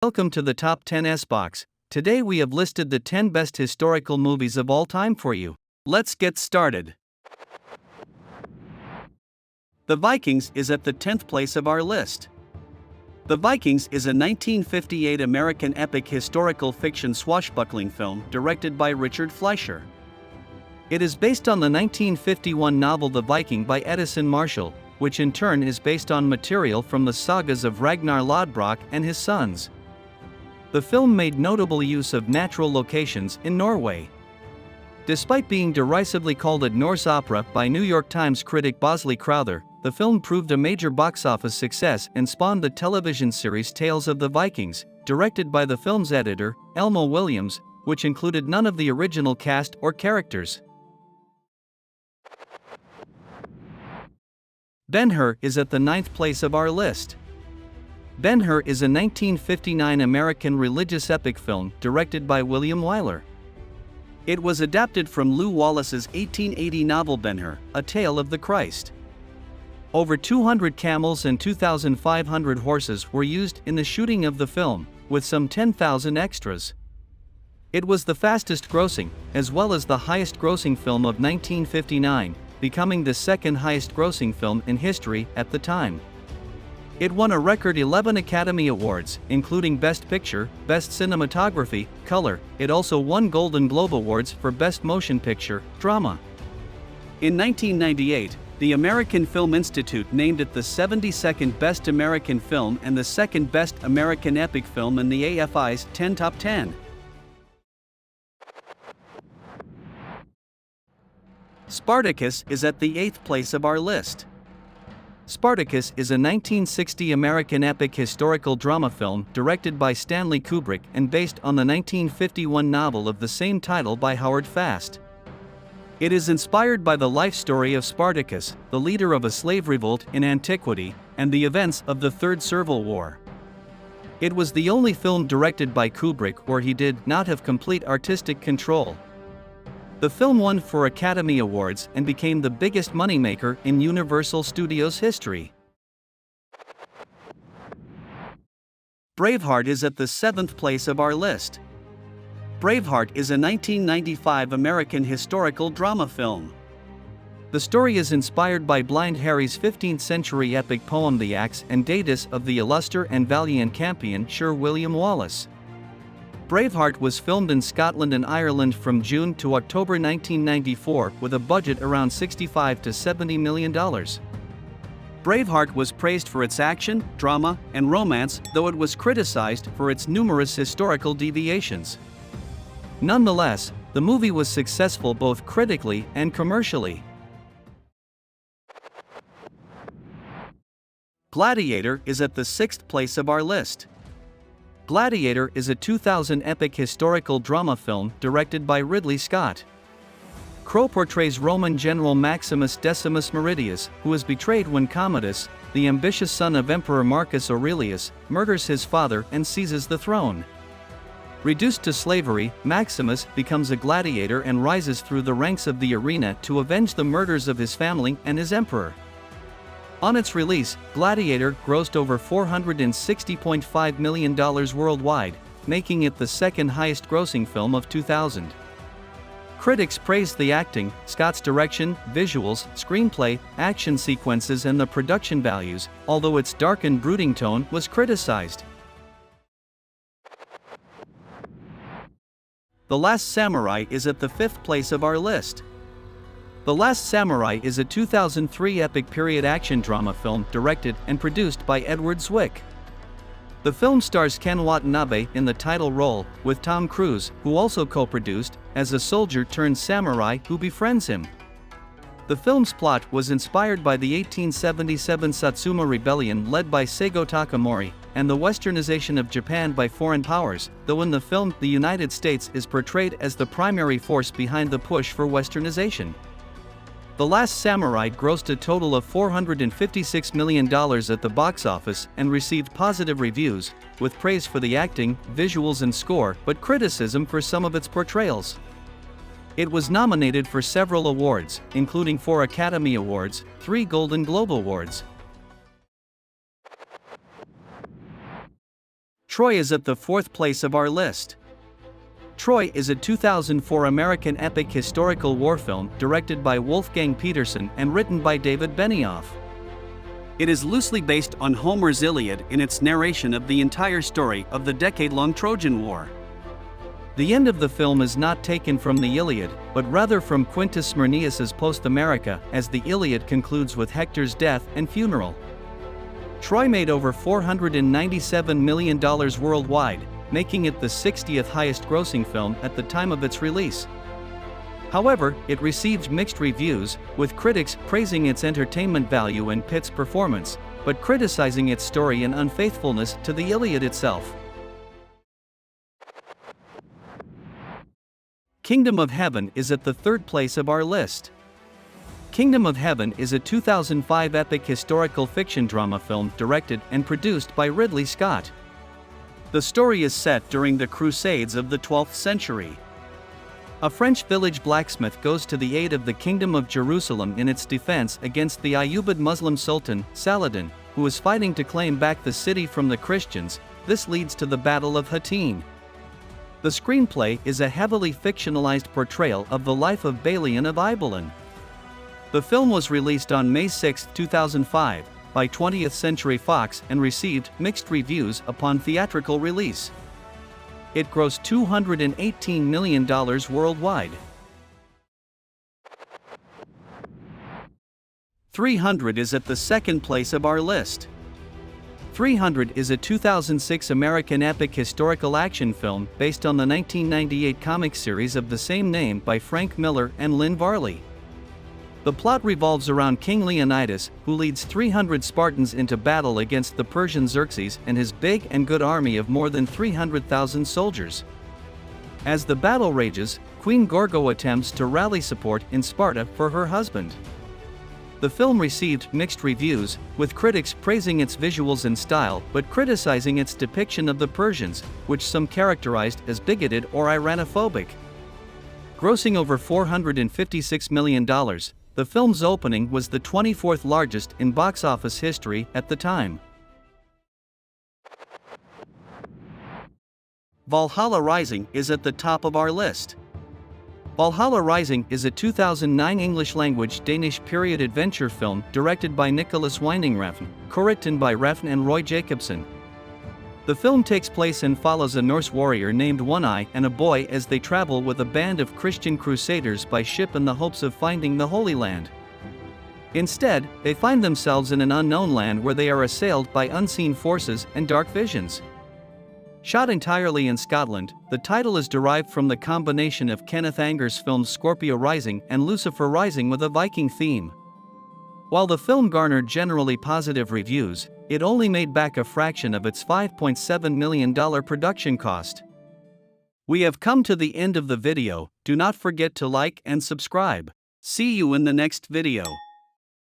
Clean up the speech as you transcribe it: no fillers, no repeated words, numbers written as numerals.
Welcome to the Top 10s Box. Today we have listed the 10 best historical movies of all time for you. Let's get started. The Vikings is at the 10th place of our list. The Vikings is a 1958 American epic historical fiction swashbuckling film directed by Richard Fleischer. It is based on the 1951 novel The Viking by Edison Marshall, which in turn is based on material from the sagas of Ragnar Lodbrok and his sons. The film made notable use of natural locations in Norway. Despite being derisively called a Norse opera by New York Times critic Bosley Crowther, the film proved a major box office success and spawned the television series Tales of the Vikings, directed by the film's editor, Elmo Williams, which included none of the original cast or characters. Ben-Hur is at the 9th place of our list. Ben-Hur is a 1959 American religious epic film directed by William Wyler. It was adapted from Lew Wallace's 1880 novel Ben-Hur, A Tale of the Christ. Over 200 camels and 2,500 horses were used in the shooting of the film, with some 10,000 extras. It was the fastest grossing, as well as the highest grossing film of 1959, becoming the second highest grossing film in history at the time. It won a record 11 Academy Awards, including Best Picture, Best Cinematography, Color. It also won Golden Globe Awards for Best Motion Picture, Drama. In 1998, the American Film Institute named it the 72nd Best American Film and the second Best American Epic Film in the AFI's 10 Top 10. Spartacus is at the 8th place of our list. Spartacus is a 1960 American epic historical drama film directed by Stanley Kubrick and based on the 1951 novel of the same title by Howard Fast. It is inspired by the life story of Spartacus, the leader of a slave revolt in antiquity, and the events of the Third Servile War. It was the only film directed by Kubrick where he did not have complete artistic control. The film won 4 Academy Awards and became the biggest moneymaker in Universal Studios history. Braveheart is at the 7th place of our list. Braveheart is a 1995 American historical drama film. The story is inspired by Blind Harry's 15th-century epic poem The Axe and Datus of the illustre and valiant champion Sir William Wallace. Braveheart was filmed in Scotland and Ireland from June to October 1994 with a budget around $65 to $70 million. Braveheart was praised for its action, drama, and romance, though it was criticized for its numerous historical deviations. Nonetheless, the movie was successful both critically and commercially. Gladiator is at the 6th place of our list. Gladiator is a 2000 epic historical drama film directed by Ridley Scott. Crowe portrays Roman general Maximus Decimus Meridius, who is betrayed when Commodus, the ambitious son of Emperor Marcus Aurelius, murders his father and seizes the throne. Reduced to slavery, Maximus becomes a gladiator and rises through the ranks of the arena to avenge the murders of his family and his emperor. On its release, Gladiator grossed over $460.5 million worldwide, making it the second highest grossing film of 2000. Critics praised the acting, Scott's direction, visuals, screenplay, action sequences and the production values, although its dark and brooding tone was criticized. The Last Samurai is at the 5th place of our list. The Last Samurai is a 2003 epic period action drama film directed and produced by Edward Zwick. The film stars Ken Watanabe in the title role, with Tom Cruise, who also co-produced, as a soldier-turned-samurai who befriends him. The film's plot was inspired by the 1877 Satsuma Rebellion led by Seigo Takamori, and the westernization of Japan by foreign powers, though in the film the United States is portrayed as the primary force behind the push for westernization. The Last Samurai grossed a total of $456 million at the box office and received positive reviews, with praise for the acting, visuals and score, but criticism for some of its portrayals. It was nominated for several awards, including 4 Academy Awards, 3 Golden Globe Awards. Troy is at the 4th place of our list. Troy is a 2004 American epic historical war film directed by Wolfgang Petersen and written by David Benioff. It is loosely based on Homer's Iliad in its narration of the entire story of the decade-long Trojan War. The end of the film is not taken from the Iliad, but rather from Quintus Smyrnius's Post-America, as the Iliad concludes with Hector's death and funeral. Troy made over $497 million worldwide, making it the 60th highest-grossing film at the time of its release. However, it received mixed reviews, with critics praising its entertainment value and Pitt's performance, but criticizing its story and unfaithfulness to the Iliad itself. Kingdom of Heaven is at the 3rd place of our list. Kingdom of Heaven is a 2005 epic historical fiction drama film directed and produced by Ridley Scott. The story is set during the Crusades of the 12th century. A French village blacksmith goes to the aid of the Kingdom of Jerusalem in its defense against the Ayyubid Muslim Sultan, Saladin, who is fighting to claim back the city from the Christians. This leads to the Battle of Hattin. The screenplay is a heavily fictionalized portrayal of the life of Balian of Ibelin. The film was released on May 6, 2005, by 20th Century Fox and received mixed reviews upon theatrical release. It grossed $218 million worldwide. 300 is at the 2nd place of our list. 300 is a 2006 American epic historical action film based on the 1998 comic series of the same name by Frank Miller and Lynn Varley. The plot revolves around King Leonidas, who leads 300 Spartans into battle against the Persian Xerxes and his big and good army of more than 300,000 soldiers. As the battle rages, Queen Gorgo attempts to rally support in Sparta for her husband. The film received mixed reviews, with critics praising its visuals and style but criticizing its depiction of the Persians, which some characterized as bigoted or Iranophobic. Grossing over $456 million, the film's opening was the 24th largest in box office history at the time. Valhalla Rising is at the top of our list. Valhalla Rising is a 2009 English-language Danish period adventure film directed by Nicholas Winding Refn, co-written by Refn and Roy Jacobson. The film takes place and follows a Norse warrior named One-Eye and a boy as they travel with a band of Christian crusaders by ship in the hopes of finding the Holy Land. Instead, they find themselves in an unknown land where they are assailed by unseen forces and dark visions. Shot entirely in Scotland, the title is derived from the combination of Kenneth Anger's films Scorpio Rising and Lucifer Rising with a Viking theme. While the film garnered generally positive reviews, it only made back a fraction of its $5.7 million production cost. We have come to the end of the video. Do not forget to like and subscribe. See you in the next video.